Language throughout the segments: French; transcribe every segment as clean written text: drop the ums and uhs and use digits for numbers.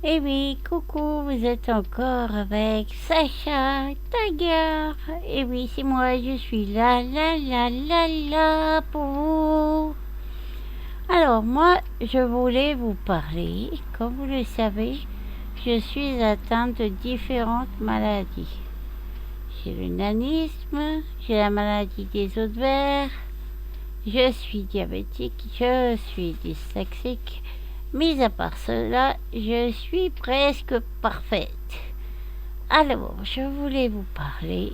Eh oui, coucou, vous êtes encore avec Sacha Tiger. Eh oui, c'est moi, je suis là pour vous. Alors moi, je voulais vous parler. Comme vous le savez, je suis atteinte de différentes maladies. J'ai le nanisme, j'ai la maladie des os de verre, je suis diabétique, je suis dyslexique. Mis à part cela, je suis presque parfaite. Alors, je voulais vous parler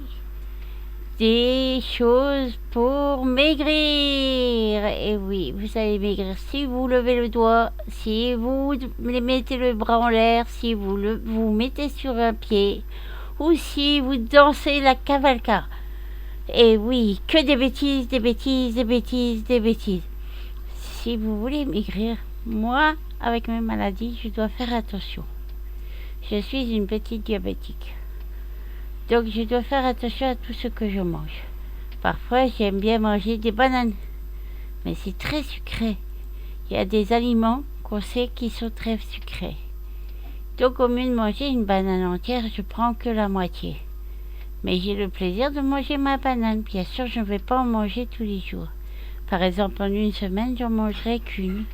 des choses pour maigrir. Et oui, vous allez maigrir si vous levez le doigt, si vous mettez le bras en l'air, si vous mettez sur un pied, ou si vous dansez la cavalca. Et oui, que des bêtises, des bêtises, des bêtises, des bêtises. Si vous voulez maigrir, moi, avec mes maladies, je dois faire attention. Je suis une petite diabétique. Donc je dois faire attention à tout ce que je mange. Parfois, j'aime bien manger des bananes, mais c'est très sucré. Il y a des aliments qu'on sait qui sont très sucrés. Donc au lieu de manger une banane entière, je prends que la moitié. Mais j'ai le plaisir de manger ma banane. Bien sûr, je ne vais pas en manger tous les jours. Par exemple, en une semaine, j'en mangerai qu'une.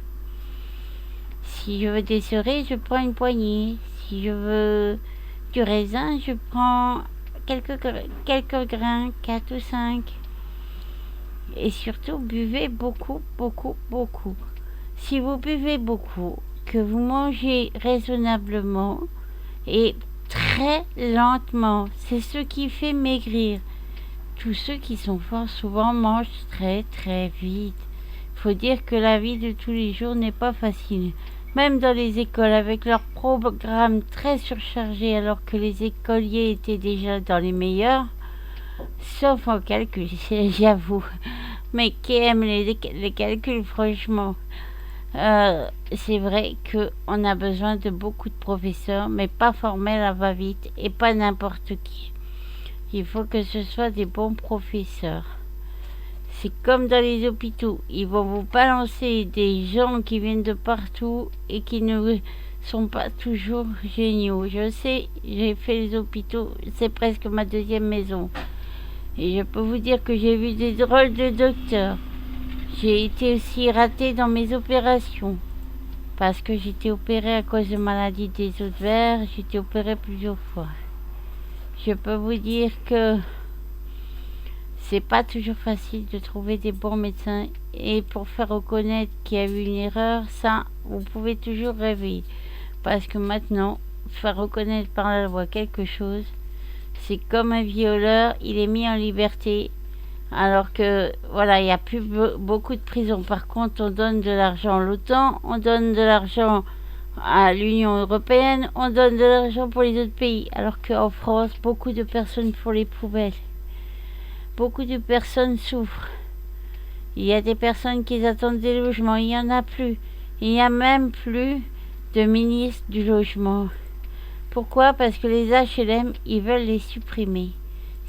Si je veux des cerises, je prends une poignée. Si je veux du raisin, je prends quelques grains, 4 ou 5. Et surtout, buvez beaucoup, beaucoup, beaucoup. Si vous buvez beaucoup, que vous mangez raisonnablement et très lentement, c'est ce qui fait maigrir. Tous ceux qui sont forts souvent mangent très très vite. Il faut dire que la vie de tous les jours n'est pas facile. Même dans les écoles, avec leurs programmes très surchargés, alors que les écoliers étaient déjà dans les meilleurs, sauf en calcul, j'avoue. Mais qui aime les calculs, franchement. C'est vrai qu'on a besoin de beaucoup de professeurs, mais pas formés à va-vite et pas n'importe qui. Il faut que ce soit des bons professeurs. C'est comme dans les hôpitaux. Ils vont vous balancer des gens qui viennent de partout et qui ne sont pas toujours géniaux. Je sais, j'ai fait les hôpitaux, c'est presque ma deuxième maison. Et je peux vous dire que j'ai vu des drôles de docteurs. J'ai été aussi ratée dans mes opérations. Parce que j'étais opérée à cause de maladie des os de verre, j'étais opérée plusieurs fois. Je peux vous dire que c'est pas toujours facile de trouver des bons médecins et pour faire reconnaître qu'il y a eu une erreur, ça, vous pouvez toujours rêver. Parce que maintenant, faire reconnaître par la loi quelque chose, c'est comme un violeur, il est mis en liberté. Alors que, voilà, il n'y a plus beaucoup de prisons. Par contre, on donne de l'argent à l'OTAN, on donne de l'argent à l'Union européenne, on donne de l'argent pour les autres pays. Alors qu'en France, beaucoup de personnes font les poubelles. Beaucoup de personnes souffrent. Il y a des personnes qui attendent des logements, il n'y en a plus. Il n'y a même plus de ministre du logement. Pourquoi? Parce que les HLM, ils veulent les supprimer.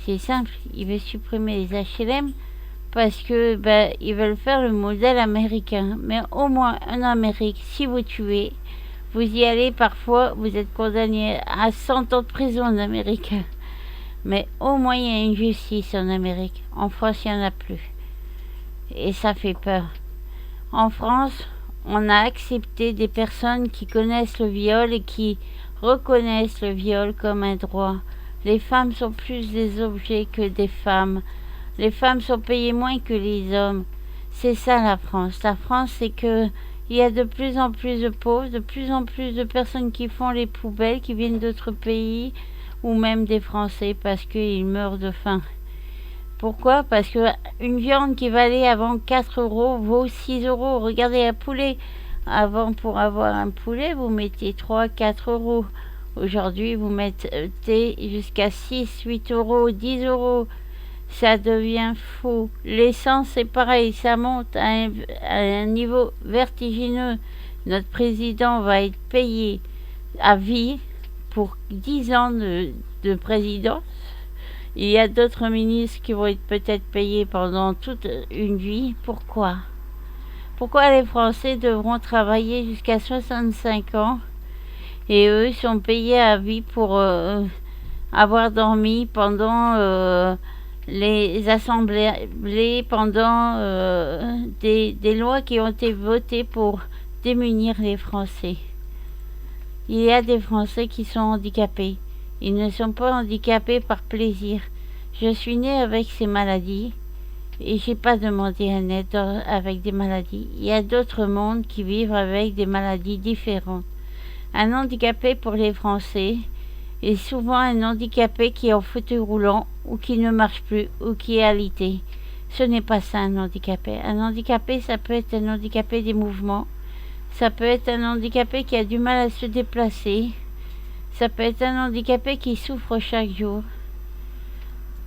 C'est simple, ils veulent supprimer les HLM parce que ils veulent faire le modèle américain. Mais au moins en Amérique, si vous tuez, vous y allez parfois, vous êtes condamné à 100 ans de prison en Amérique. Mais au moins il y a une justice en Amérique. En France, il n'y en a plus. Et ça fait peur. En France, on a accepté des personnes qui connaissent le viol et qui reconnaissent le viol comme un droit. Les femmes sont plus des objets que des femmes. Les femmes sont payées moins que les hommes. C'est ça la France. La France, c'est que il y a de plus en plus de pauvres, de plus en plus de personnes qui font les poubelles, qui viennent d'autres pays, ou même des Français parce qu'ils meurent de faim. Pourquoi? Parce qu'une viande qui valait avant 4 euros vaut 6 euros. Regardez un poulet. Avant, pour avoir un poulet, vous mettez 3-4 euros. Aujourd'hui, vous mettez jusqu'à 6, 8 euros, 10 euros. Ça devient fou. L'essence, c'est pareil. Ça monte à un niveau vertigineux. Notre président va être payé à vie pour 10 ans de présidence. Il y a d'autres ministres qui vont être peut-être payés pendant toute une vie. Pourquoi? Pourquoi les Français devront travailler jusqu'à 65 ans Et eux sont payés à vie pour avoir dormi pendant les assemblées, pendant des lois qui ont été votées pour démunir les Français. Il y a des Français qui sont handicapés. Ils ne sont pas handicapés par plaisir. Je suis née avec ces maladies et j'ai pas demandé un aide avec des maladies. Il y a d'autres mondes qui vivent avec des maladies différentes. Un handicapé pour les Français est souvent un handicapé qui est en fauteuil roulant ou qui ne marche plus ou qui est alité. Ce n'est pas ça un handicapé. Un handicapé, ça peut être un handicapé des mouvements. Ça peut être un handicapé qui a du mal à se déplacer. Ça peut être un handicapé qui souffre chaque jour.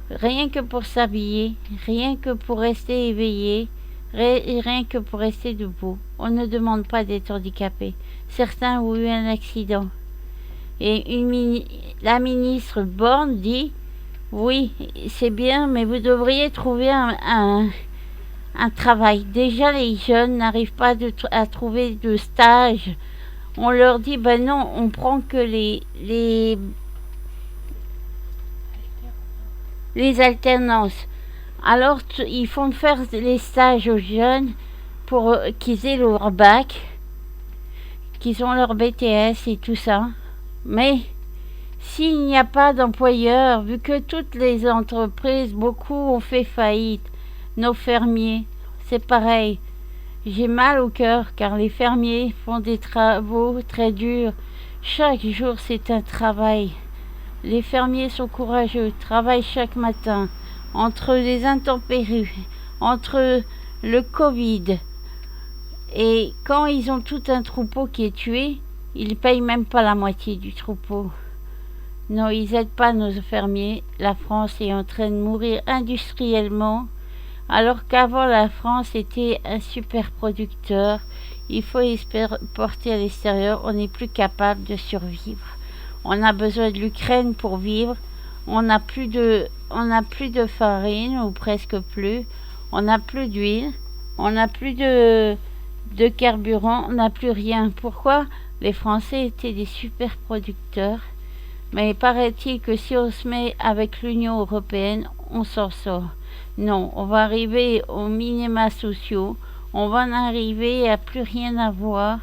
Rien que pour s'habiller, rien que pour rester éveillé, rien que pour rester debout. On ne demande pas d'être handicapé. Certains ont eu un accident. Et la ministre Borne dit « Oui, c'est bien, mais vous devriez trouver un travail. » Déjà, les jeunes n'arrivent pas à trouver de stage. On leur dit « Ben non, on prend que les alternances. » Alors, ils font faire les stages aux jeunes pour qu'ils aient leur bac, qu'ils ont leur BTS et tout ça. Mais s'il n'y a pas d'employeurs, vu que toutes les entreprises, beaucoup ont fait faillite, nos fermiers, c'est pareil. J'ai mal au cœur car les fermiers font des travaux très durs. Chaque jour, c'est un travail. Les fermiers sont courageux, travaillent chaque matin, entre les intempéries, entre le Covid. Et quand ils ont tout un troupeau qui est tué, ils ne payent même pas la moitié du troupeau. Non, ils n'aident pas nos fermiers. La France est en train de mourir industriellement, alors qu'avant la France était un super producteur. Il faut exporter à l'extérieur, on n'est plus capable de survivre. On a besoin de l'Ukraine pour vivre. On n'a plus de farine, ou presque plus. On n'a plus d'huile. On n'a plus de carburant. On n'a plus rien. Pourquoi? Les Français étaient des super producteurs. Mais paraît-il que si on se met avec l'Union européenne, on s'en sort. Non, on va arriver aux minima sociaux. On va en arriver à plus rien avoir.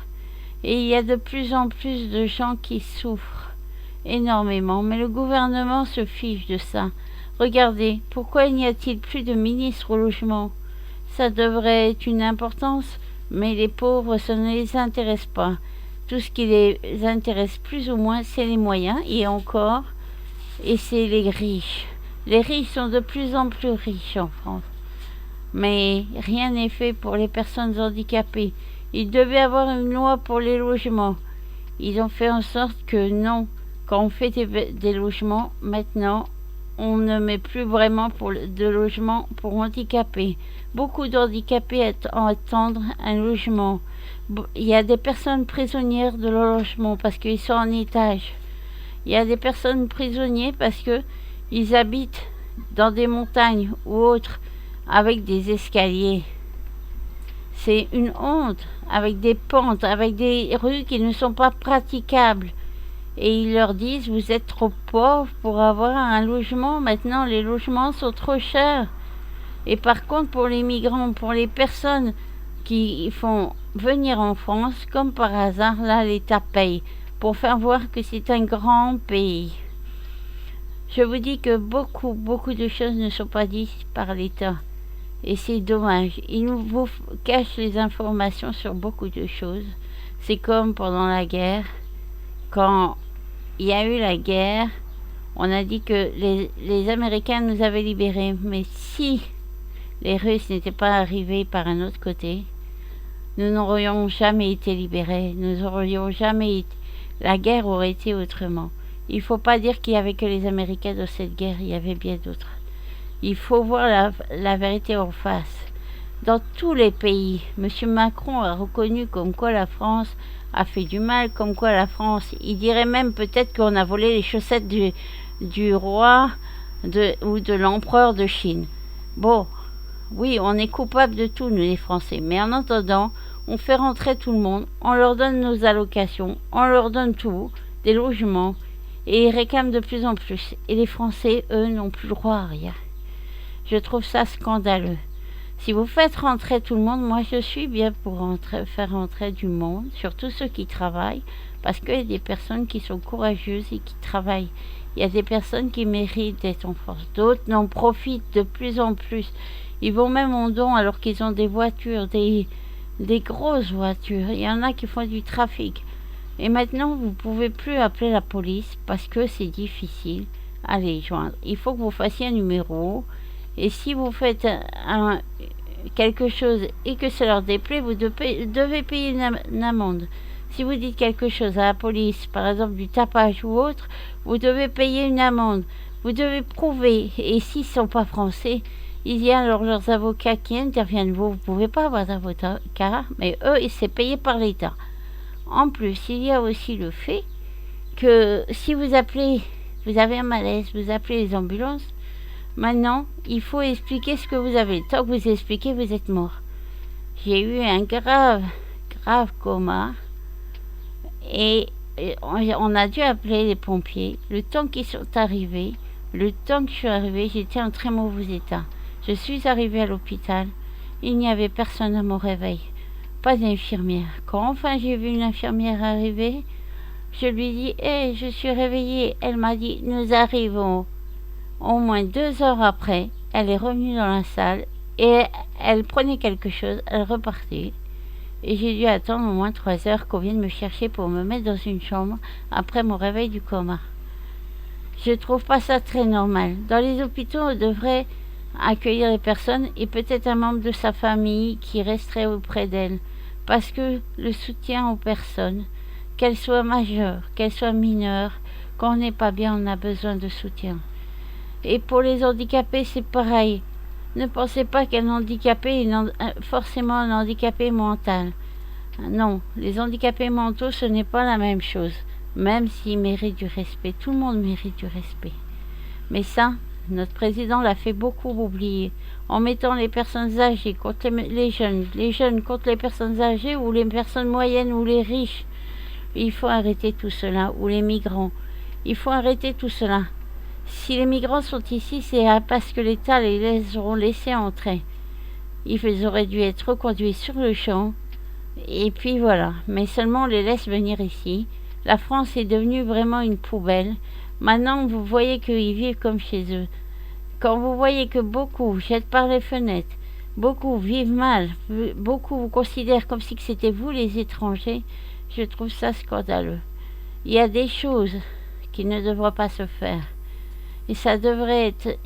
Et il y a de plus en plus de gens qui souffrent énormément. Mais le gouvernement se fiche de ça. Regardez, pourquoi n'y a-t-il plus de ministre au logement? Ça devrait être une importance, mais les pauvres, ça ne les intéresse pas. Tout ce qui les intéresse plus ou moins, c'est les moyens, et encore, et c'est les riches. Les riches sont de plus en plus riches en France. Mais rien n'est fait pour les personnes handicapées. Il devait avoir une loi pour les logements. Ils ont fait en sorte que non. Quand on fait des logements, maintenant, on ne met plus vraiment de logements pour handicapés. Beaucoup d'handicapés attendent un logement. Il y a des personnes prisonnières de leur logement parce qu'ils sont en étage. Il y a des personnes prisonnières parce qu'ils habitent dans des montagnes ou autres avec des escaliers. C'est une honte, avec des pentes, avec des rues qui ne sont pas praticables. Et ils leur disent, vous êtes trop pauvres pour avoir un logement. Maintenant, les logements sont trop chers. Et par contre, pour les migrants, pour les personnes qui font venir en France, comme par hasard, là, l'État paye pour faire voir que c'est un grand pays. Je vous dis que beaucoup de choses ne sont pas dites par l'État. Et c'est dommage. Il nous cache les informations sur beaucoup de choses. C'est comme pendant la guerre. Quand il y a eu la guerre, on a dit que les Américains nous avaient libérés. Mais si les Russes n'étaient pas arrivés par un autre côté, nous n'aurions jamais été libérés. Nous aurions jamais été... La guerre aurait été autrement. Il ne faut pas dire qu'il n'y avait que les Américains dans cette guerre. Il y avait bien d'autres. Il faut voir la vérité en face. Dans tous les pays, M. Macron a reconnu comme quoi la France a fait du mal, comme quoi la France, il dirait même peut-être qu'on a volé les chaussettes du roi ou de l'empereur de Chine. Bon, oui, on est coupable de tout, nous les Français, mais en attendant, on fait rentrer tout le monde, on leur donne nos allocations, on leur donne tout, des logements, et ils réclament de plus en plus. Et les Français, eux, n'ont plus le droit à rien. Je trouve ça scandaleux. Si vous faites rentrer tout le monde, moi je suis bien pour faire rentrer du monde, surtout ceux qui travaillent, parce qu'il y a des personnes qui sont courageuses et qui travaillent. Il y a des personnes qui méritent d'être en force. D'autres n'en profitent de plus en plus. Ils vont même en don alors qu'ils ont des voitures, des grosses voitures. Il y en a qui font du trafic. Et maintenant, vous ne pouvez plus appeler la police parce que c'est difficile à les joindre. Il faut que vous fassiez un numéro. Et si vous faites quelque chose et que ça leur déplaît, vous devez payer une amende. Si vous dites quelque chose à la police, par exemple du tapage ou autre, vous devez payer une amende. Vous devez prouver. Et s'ils ne sont pas français, il y a alors leurs avocats qui interviennent. Vous ne pouvez pas avoir d'avocat, mais eux, c'est payé par l'État. En plus, il y a aussi le fait que si vous appelez, vous avez un malaise, vous appelez les ambulances, maintenant, il faut expliquer ce que vous avez. Tant que vous expliquez, vous êtes mort. J'ai eu un grave coma et on a dû appeler les pompiers. Le temps qu'ils sont arrivés, le temps que je suis arrivée, j'étais en très mauvais état. Je suis arrivée à l'hôpital. Il n'y avait personne à mon réveil. Pas d'infirmière. Quand enfin j'ai vu une infirmière arriver, je lui dis « Hé, je suis réveillée ». Elle m'a dit « Nous arrivons ». Au moins 2 heures après, elle est revenue dans la salle et elle prenait quelque chose, elle repartait. Et j'ai dû attendre au moins 3 heures qu'on vienne me chercher pour me mettre dans une chambre après mon réveil du coma. Je trouve pas ça très normal. Dans les hôpitaux, on devrait accueillir les personnes et peut-être un membre de sa famille qui resterait auprès d'elle. Parce que le soutien aux personnes, qu'elles soient majeures, qu'elles soient mineures, quand on n'est pas bien, on a besoin de soutien. Et pour les handicapés, c'est pareil. Ne pensez pas qu'un handicapé est forcément un handicapé mental. Non, les handicapés mentaux, ce n'est pas la même chose, même s'ils méritent du respect. Tout le monde mérite du respect. Mais ça, notre président l'a fait beaucoup oublier, en mettant les personnes âgées contre les jeunes contre les personnes âgées, ou les personnes moyennes, ou les riches. Il faut arrêter tout cela, ou les migrants. Il faut arrêter tout cela. Si les migrants sont ici, c'est parce que l'État les auront laissés entrer. Ils auraient dû être reconduits sur le champ. Et puis voilà. Mais seulement on les laisse venir ici. La France est devenue vraiment une poubelle. Maintenant, vous voyez qu'ils vivent comme chez eux. Quand vous voyez que beaucoup jettent par les fenêtres, beaucoup vivent mal, beaucoup vous considèrent comme si c'était vous les étrangers, je trouve ça scandaleux. Il y a des choses qui ne devraient pas se faire. Et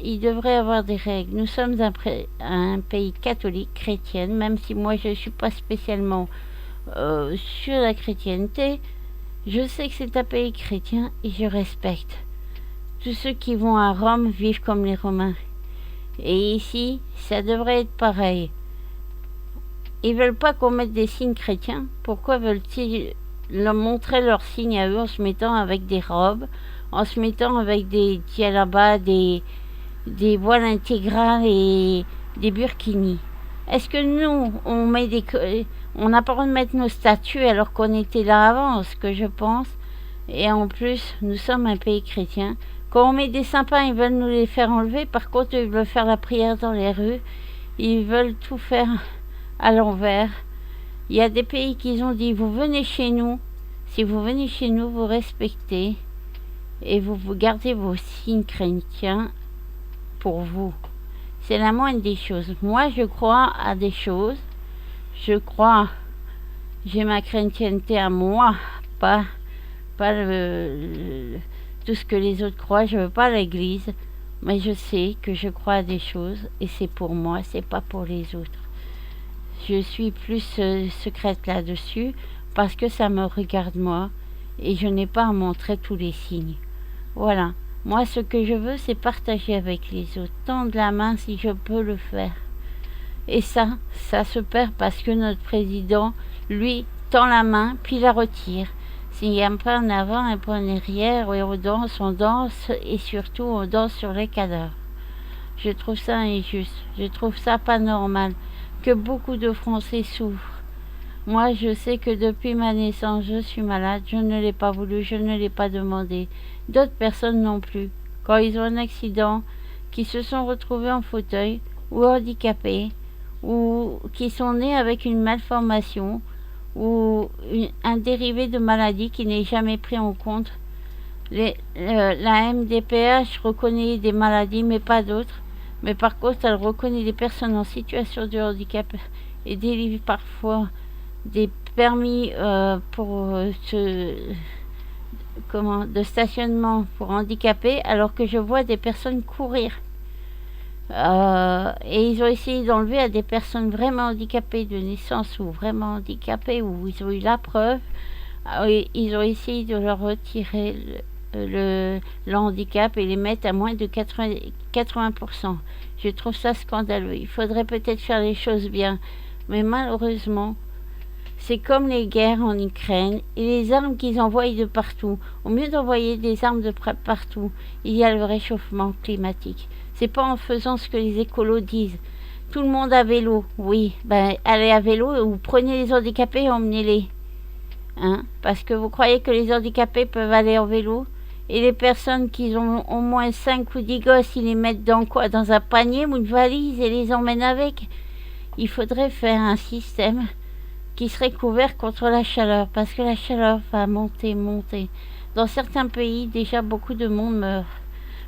il devrait y avoir des règles. Nous sommes un pays catholique, chrétien, même si moi je ne suis pas spécialement sur la chrétienté. Je sais que c'est un pays chrétien et je respecte. Tous ceux qui vont à Rome vivent comme les Romains. Et ici, ça devrait être pareil. Ils veulent pas qu'on mette des signes chrétiens. Pourquoi veulent-ils leur montrer leurs signes à eux en se mettant avec des robes, en se mettant avec des djellabas, des voiles intégrales et des burkinis? Est-ce que nous, on n'a pas le droit de mettre nos statues alors qu'on était là avant, ce que je pense? Et en plus, nous sommes un pays chrétien. Quand on met des sapins, ils veulent nous les faire enlever. Par contre, ils veulent faire la prière dans les rues. Ils veulent tout faire à l'envers. Il y a des pays qui ont dit, vous venez chez nous. Si vous venez chez nous, vous respectez. Et vous gardez vos signes chrétiens pour vous. C'est la moindre des choses. Moi, je crois à des choses. J'ai ma chrétienté à moi, pas tout ce que les autres croient. Je ne veux pas l'église, mais je sais que je crois à des choses et c'est pour moi, c'est pas pour les autres. Je suis plus secrète là-dessus parce que ça me regarde moi et je n'ai pas à montrer tous les signes. Voilà. Moi, ce que je veux, c'est partager avec les autres. Tendre la main si je peux le faire. Et ça se perd parce que notre président, lui, tend la main, puis la retire. S'il y a un pas en avant, un pas en arrière, et on danse, et surtout, on danse sur les cadavres. Je trouve ça injuste. Je trouve ça pas normal. Que beaucoup de Français souffrent. Moi, je sais que depuis ma naissance, je suis malade. Je ne l'ai pas voulu, je ne l'ai pas demandé. D'autres personnes non plus. Quand ils ont un accident, qui se sont retrouvés en fauteuil ou handicapés, ou qui sont nés avec une malformation ou un dérivé de maladie qui n'est jamais pris en compte. La MDPH reconnaît des maladies, mais pas d'autres. Mais par contre, elle reconnaît des personnes en situation de handicap et délivre parfois des permis de stationnement pour handicapés, alors que je vois des personnes courir. Et ils ont essayé d'enlever à des personnes vraiment handicapées de naissance ou vraiment handicapées, où ils ont eu la preuve. Ils ont essayé de leur retirer le handicap et les mettre à moins de 80%. Je trouve ça scandaleux. Il faudrait peut-être faire les choses bien. Mais malheureusement, c'est comme les guerres en Ukraine et les armes qu'ils envoient de partout. Au mieux d'envoyer des armes de partout, il y a le réchauffement climatique. C'est pas en faisant ce que les écolos disent. Tout le monde à vélo, oui, ben allez à vélo ou prenez les handicapés et emmenez-les. Hein? Parce que vous croyez que les handicapés peuvent aller en vélo? Et les personnes qui ont au moins 5 ou 10 gosses, ils les mettent dans quoi? Dans un panier ou une valise et les emmènent avec? Il faudrait faire un système qui serait couvert contre la chaleur, parce que la chaleur va monter. Dans certains pays, déjà beaucoup de monde meurt,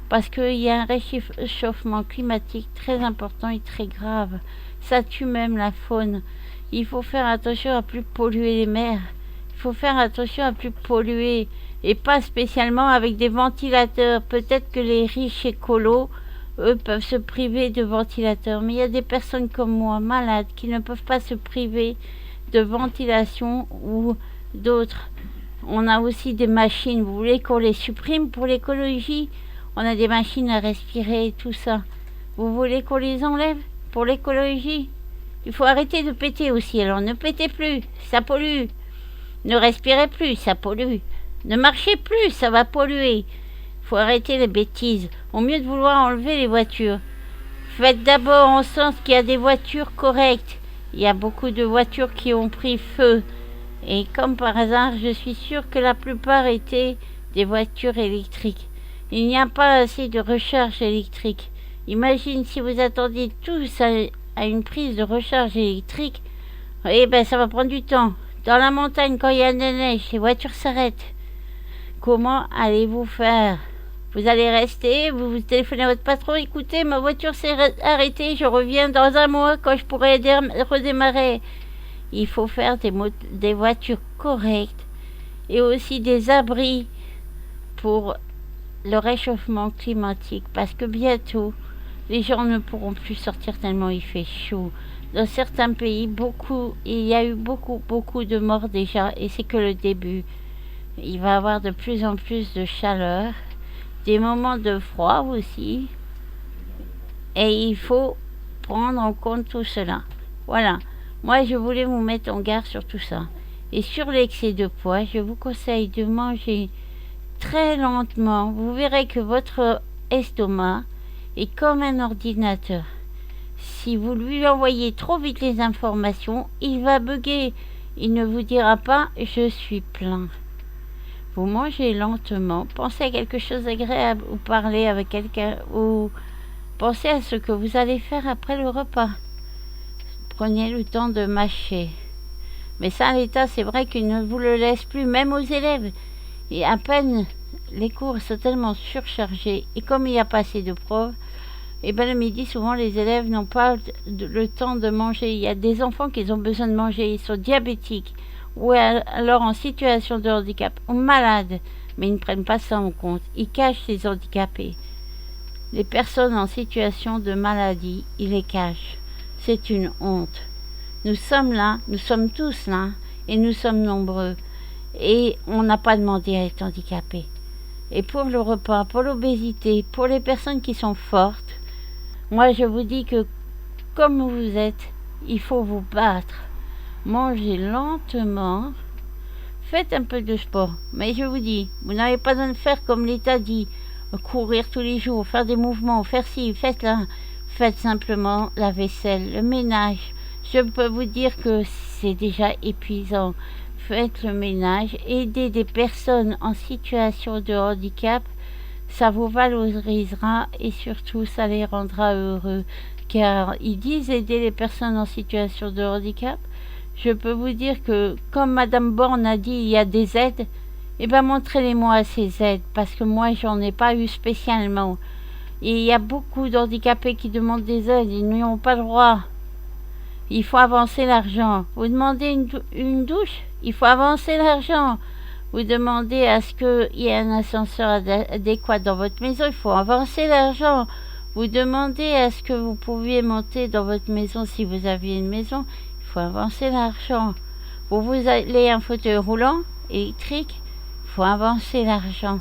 parce qu'il y a un réchauffement climatique très important et très grave. Ça tue même la faune. Il faut faire attention à plus polluer les mers. Il faut faire attention à plus polluer, et pas spécialement avec des ventilateurs. Peut-être que les riches écolos, eux, peuvent se priver de ventilateurs, mais il y a des personnes comme moi, malades, qui ne peuvent pas se priver de ventilation ou d'autres. On a aussi des machines. Vous voulez qu'on les supprime pour l'écologie? On a des machines à respirer et tout ça. Vous voulez qu'on les enlève pour l'écologie? Il faut arrêter de péter aussi. Alors ne pétez plus, ça pollue. Ne respirez plus, ça pollue. Ne marchez plus, ça va polluer. Il faut arrêter les bêtises. Au mieux de vouloir enlever les voitures, faites d'abord en sorte qu'il y a des voitures correctes. Il y a beaucoup de voitures qui ont pris feu. Et comme par hasard, je suis sûre que la plupart étaient des voitures électriques. Il n'y a pas assez de recharge électrique. Imagine si vous attendiez tous à une prise de recharge électrique. Eh ben, ça va prendre du temps. Dans la montagne, quand il y a de la neige, les voitures s'arrêtent. Comment allez-vous faire? Vous allez rester, vous téléphonez à votre patron, écoutez, ma voiture s'est arrêtée, je reviens dans un mois quand je pourrai redémarrer. Il faut faire des voitures correctes et aussi des abris pour le réchauffement climatique, parce que bientôt, les gens ne pourront plus sortir tellement il fait chaud. Dans certains pays, il y a eu beaucoup de morts déjà, et c'est que le début. Il va y avoir de plus en plus de chaleur, des moments de froid aussi, et il faut prendre en compte tout cela. Voilà, moi je voulais vous mettre en garde sur tout ça. Et sur l'excès de poids, je vous conseille de manger très lentement. Vous verrez que votre estomac est comme un ordinateur. Si vous lui envoyez trop vite les informations, il va bugger. Il ne vous dira pas « je suis plein ». Vous mangez lentement, pensez à quelque chose d'agréable ou parlez avec quelqu'un ou pensez à ce que vous allez faire après le repas. Prenez le temps de mâcher. Mais ça, l'État, c'est vrai qu'il ne vous le laisse plus, même aux élèves. Et à peine, les cours sont tellement surchargés. Et comme il n'y a pas assez de profs, et bien le midi, souvent, les élèves n'ont pas le temps de manger. Il y a des enfants qui ont besoin de manger. Ils sont diabétiques ou alors en situation de handicap ou malades. Mais ils ne prennent pas ça en compte. Ils cachent les handicapés. Les personnes en situation de maladie, ils les cachent. C'est une honte. Nous sommes là, nous sommes tous là, et nous sommes nombreux. Et on n'a pas demandé à être handicapés. Et pour le repas, pour l'obésité, pour les personnes qui sont fortes, moi je vous dis que comme vous êtes, il faut vous battre. Mangez lentement, faites un peu de sport. Mais je vous dis, vous n'avez pas besoin de faire comme l'État dit, courir tous les jours, faire des mouvements, faire ci, faites là. Faites simplement la vaisselle, le ménage. Je peux vous dire que c'est déjà épuisant. Faites le ménage, aidez des personnes en situation de handicap, ça vous valorisera et surtout ça les rendra heureux. Car ils disent aider les personnes en situation de handicap. Je peux vous dire que, comme Madame Borne a dit, il y a des aides. Eh bien, montrez-les-moi ces aides, parce que moi, j'en ai pas eu spécialement. Et il y a beaucoup d'handicapés qui demandent des aides, ils n'y ont pas le droit. Il faut avancer l'argent. Vous demandez une douche, il faut avancer l'argent. Vous demandez à ce qu'il y ait un ascenseur adéquat dans votre maison, il faut avancer l'argent. Vous demandez à ce que vous pouviez monter dans votre maison si vous aviez une maison, il faut avancer l'argent. Vous allez un fauteuil roulant électrique, il faut avancer l'argent.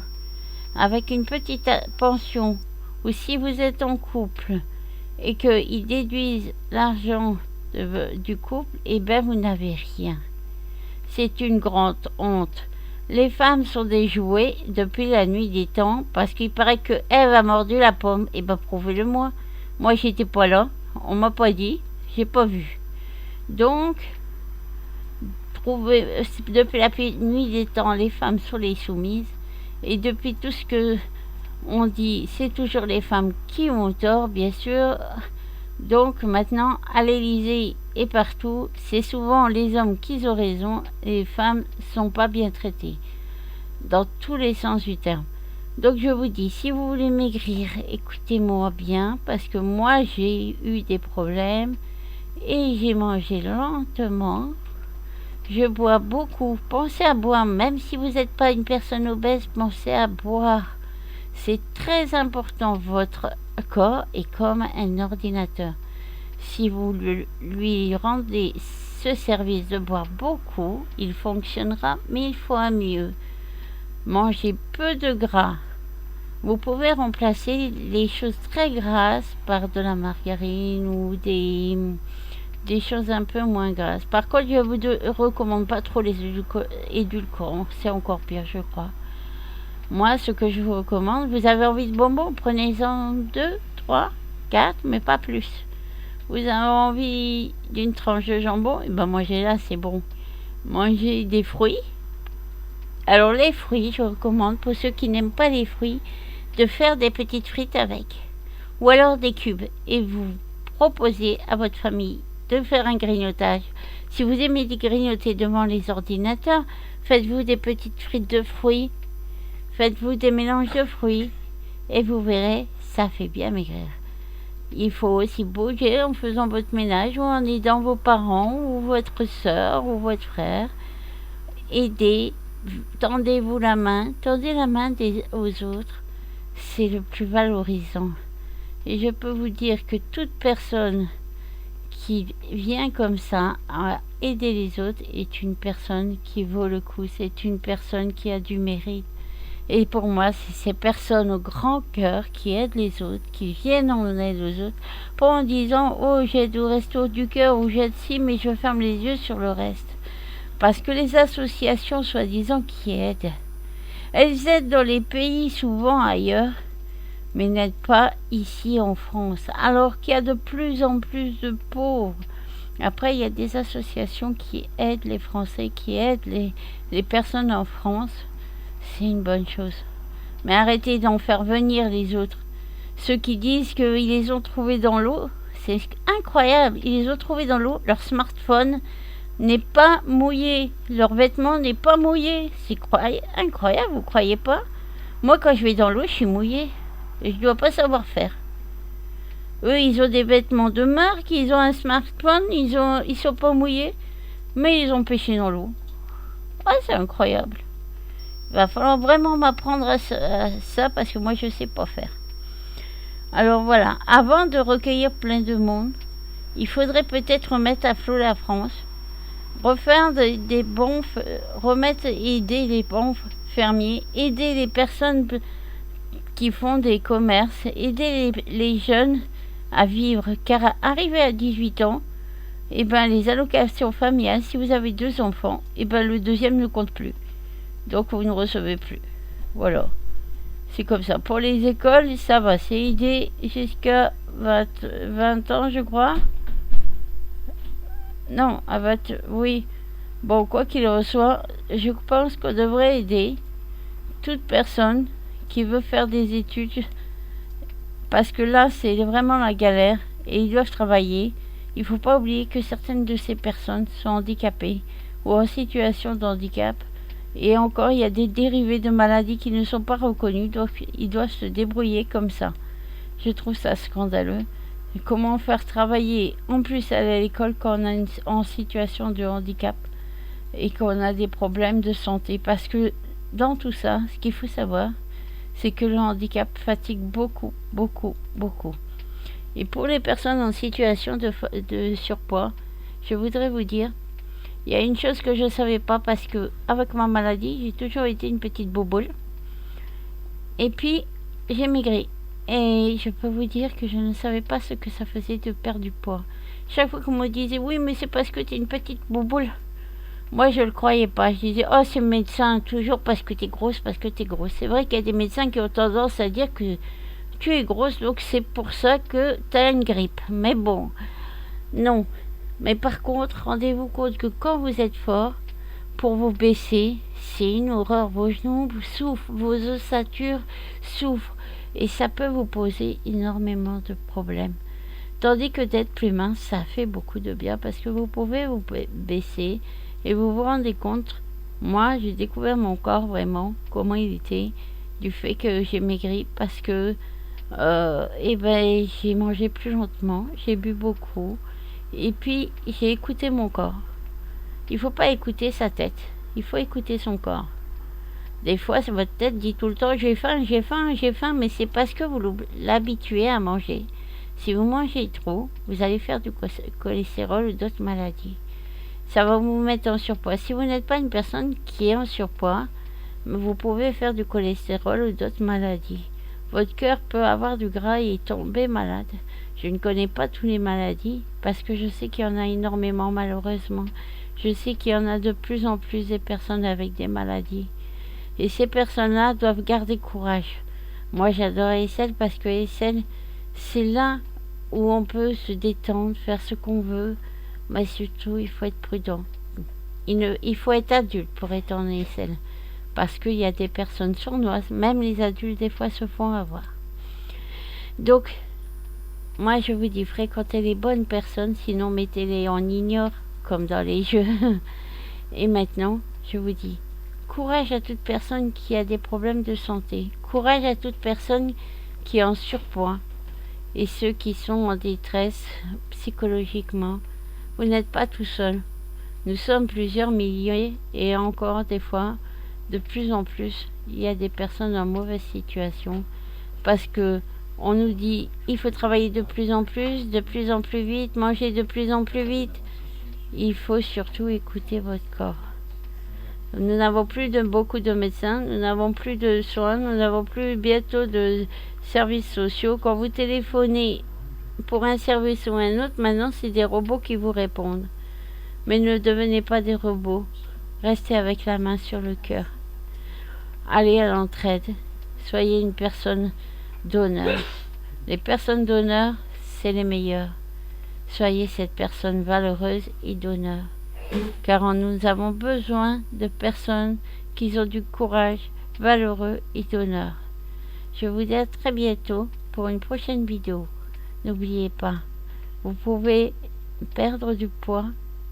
Avec une petite pension, ou si vous êtes en couple et qu'ils déduisent l'argent du couple, eh bien vous n'avez rien. C'est une grande honte. Les femmes sont des jouets depuis la nuit des temps, parce qu'il paraît que Ève a mordu la pomme. Eh bien, prouvez-le-moi. Moi, j'étais pas là. On m'a pas dit. J'ai pas vu. Donc, depuis la nuit des temps, les femmes sont les soumises. Et depuis tout ce que on dit, c'est toujours les femmes qui ont tort, bien sûr. Donc maintenant, à l'Élysée et partout, c'est souvent les hommes qui ont raison, les femmes ne sont pas bien traitées, dans tous les sens du terme. Donc je vous dis, si vous voulez maigrir, écoutez-moi bien, parce que moi j'ai eu des problèmes et j'ai mangé lentement. Je bois beaucoup. Pensez à boire, même si vous n'êtes pas une personne obèse, pensez à boire. C'est très important, votre corps est comme un ordinateur. Si vous lui rendez ce service de boire beaucoup, il fonctionnera, mais il faut un mieux. Mangez peu de gras. Vous pouvez remplacer les choses très grasses par de la margarine ou des choses un peu moins grasses. Par contre, je vous recommande pas trop les édulcorants, c'est encore pire, je crois. Moi, ce que je vous recommande, vous avez envie de bonbons, prenez-en 2, 3, 4, mais pas plus. Vous avez envie d'une tranche de jambon, et ben mangez-la, c'est bon. Mangez des fruits. Alors les fruits, je recommande pour ceux qui n'aiment pas les fruits, de faire des petites frites avec. Ou alors des cubes. Et vous proposez à votre famille de faire un grignotage. Si vous aimez grignoter devant les ordinateurs, faites-vous des petites frites de fruits. Faites-vous des mélanges de fruits et vous verrez, ça fait bien maigrir. Il faut aussi bouger en faisant votre ménage ou en aidant vos parents ou votre soeur ou votre frère. Aidez, tendez-vous la main, tendez la main aux autres. C'est le plus valorisant. Et je peux vous dire que toute personne qui vient comme ça à aider les autres est une personne qui vaut le coup. C'est une personne qui a du mérite. Et pour moi, c'est ces personnes au grand cœur qui aident les autres, qui viennent en aide aux autres, pas en disant « Oh, j'aide au resto du cœur » ou « j'aide ci, mais je ferme les yeux sur le reste ». Parce que les associations, soi-disant, qui aident, elles aident dans les pays, souvent ailleurs, mais n'aident pas ici en France, alors qu'il y a de plus en plus de pauvres. Après, il y a des associations qui aident les Français, qui aident les personnes en France. C'est une bonne chose. Mais arrêtez d'en faire venir les autres. Ceux qui disent qu'ils les ont trouvés dans l'eau, c'est incroyable. Ils les ont trouvés dans l'eau. Leur smartphone n'est pas mouillé. Leur vêtement n'est pas mouillé. C'est incroyable, vous croyez pas? Moi, quand je vais dans l'eau, je suis mouillée. Et je dois pas savoir faire. Eux, ils ont des vêtements de marque, ils ont un smartphone, ils sont pas mouillés, mais ils ont pêché dans l'eau. Ah, c'est incroyable. Il va falloir vraiment m'apprendre à ça parce que moi je sais pas faire. Alors voilà, avant de recueillir plein de monde, il faudrait peut-être remettre à flot la France, refaire des bons, aider les bons fermiers, aider les personnes qui font des commerces, aider les jeunes à vivre, car arrivé à 18 ans, et ben les allocations familiales, si vous avez 2 enfants, et ben le deuxième ne compte plus. Donc vous ne recevez plus. Voilà. C'est comme ça. Pour les écoles, ça va. C'est aidé jusqu'à 20 ans, je crois. Non, oui. Bon, quoi qu'il en soit, je pense qu'on devrait aider toute personne qui veut faire des études parce que là, c'est vraiment la galère et ils doivent travailler. Il ne faut pas oublier que certaines de ces personnes sont handicapées ou en situation de handicap. Et encore, il y a des dérivés de maladies qui ne sont pas reconnus, donc ils doivent se débrouiller comme ça. Je trouve ça scandaleux. Comment faire travailler en plus à l'école quand on est en situation de handicap et qu'on a des problèmes de santé? Parce que dans tout ça, ce qu'il faut savoir, c'est que le handicap fatigue beaucoup, beaucoup, beaucoup. Et pour les personnes en situation de surpoids, je voudrais vous dire, il y a une chose que je ne savais pas parce que avec ma maladie, j'ai toujours été une petite bouboule. Et puis, j'ai maigri. Et je peux vous dire que je ne savais pas ce que ça faisait de perdre du poids. Chaque fois qu'on me disait, oui, mais c'est parce que tu es une petite bouboule. Moi, je le croyais pas. Je disais, oh, c'est le médecin, toujours parce que tu es grosse, parce que tu es grosse. C'est vrai qu'il y a des médecins qui ont tendance à dire que tu es grosse, donc c'est pour ça que tu as une grippe. Mais bon, non. Mais par contre, rendez-vous compte que quand vous êtes fort, pour vous baisser, c'est une horreur. Vos genoux souffrent, vos ossatures souffrent. Et ça peut vous poser énormément de problèmes. Tandis que d'être plus mince, ça fait beaucoup de bien parce que vous pouvez vous baisser et vous vous rendez compte. Moi, j'ai découvert mon corps vraiment, comment il était, du fait que j'ai maigri parce que j'ai mangé plus lentement, j'ai bu beaucoup et puis j'ai écouté mon corps. Il ne faut pas écouter sa tête, il faut écouter son corps. Des fois, votre tête dit tout le temps j'ai faim, j'ai faim, j'ai faim, mais c'est parce que vous l'habituez à manger. Si vous mangez trop, vous allez faire du cholestérol ou d'autres maladies. Ça va vous mettre en surpoids. Si vous n'êtes pas une personne qui est en surpoids, vous pouvez faire du cholestérol ou d'autres maladies. Votre cœur peut avoir du gras et tomber malade. Je ne connais pas toutes les maladies parce que je sais qu'il y en a énormément malheureusement. Je sais qu'il y en a de plus en plus des personnes avec des maladies. Et ces personnes-là doivent garder courage. Moi, j'adore Essel parce que Essel, c'est là où on peut se détendre, faire ce qu'on veut, mais surtout, il faut être prudent. Il faut être adulte pour être en Essel, parce qu'il y a des personnes sournoises, même les adultes, des fois, se font avoir. Donc, moi, je vous dis, fréquentez les bonnes personnes, sinon mettez-les en ignore, comme dans les jeux. Et maintenant, je vous dis, courage à toute personne qui a des problèmes de santé. Courage à toute personne qui est en surpoids. Et ceux qui sont en détresse psychologiquement. Vous n'êtes pas tout seul. Nous sommes plusieurs milliers et encore des fois, de plus en plus, il y a des personnes en mauvaise situation. Parce que on nous dit, il faut travailler de plus en plus vite, manger de plus en plus vite. Il faut surtout écouter votre corps. Nous n'avons plus beaucoup de médecins, nous n'avons plus de soins, nous n'avons plus bientôt de services sociaux. Quand vous téléphonez pour un service ou un autre, maintenant c'est des robots qui vous répondent. Mais ne devenez pas des robots. Restez avec la main sur le cœur. Allez à l'entraide. Soyez une personne d'honneur. Les personnes d'honneur, c'est les meilleures. Soyez cette personne valeureuse et d'honneur. Car nous avons besoin de personnes qui ont du courage, valeureux et d'honneur. Je vous dis à très bientôt pour une prochaine vidéo. N'oubliez pas, vous pouvez perdre du poids,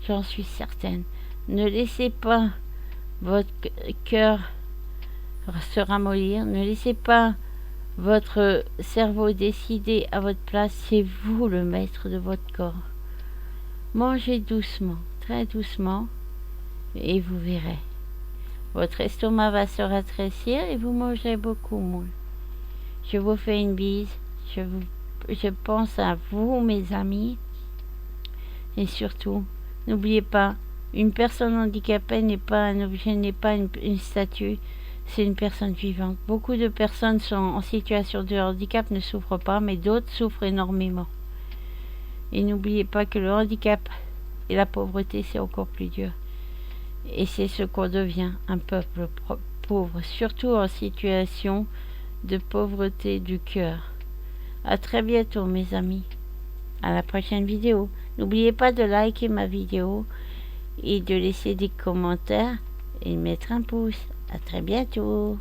j'en suis certaine. Ne laissez pas votre cœur se ramollir, ne laissez pas votre cerveau décider à votre place, c'est vous le maître de votre corps. Mangez doucement, très doucement, et vous verrez. Votre estomac va se rétrécir et vous mangerez beaucoup moins. Je vous fais une bise, je pense à vous, mes amis, et surtout, n'oubliez pas, une personne handicapée n'est pas un objet, n'est pas une statue, c'est une personne vivante. Beaucoup de personnes sont en situation de handicap, ne souffrent pas, mais d'autres souffrent énormément. Et n'oubliez pas que le handicap et la pauvreté, c'est encore plus dur. Et c'est ce qu'on devient, un peuple pauvre, surtout en situation de pauvreté du cœur. À très bientôt, mes amis. À la prochaine vidéo. N'oubliez pas de liker ma vidéo et de laisser des commentaires et de mettre un pouce. À très bientôt.